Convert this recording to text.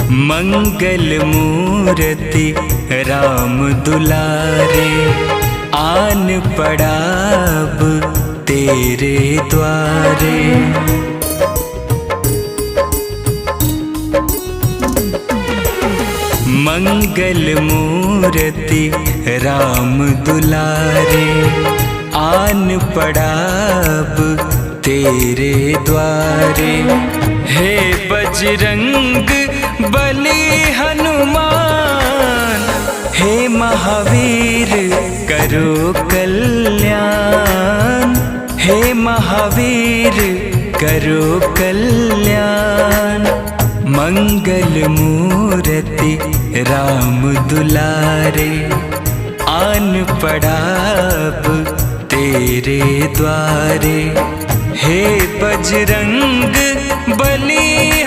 मंगल मूर्ति राम दुलारे, आन पड़ाब तेरे द्वारे। मंगल मूर्ति राम दुलारे, आन पड़ाब तेरे द्वारे। हे बजरंग बली हनुमान, हे महावीर करो कल्याण, हे महावीर करो कल्याण। मंगल मूर्ति राम दुलारे, आन पड़ाब तेरे द्वारे। हे बजरंग बली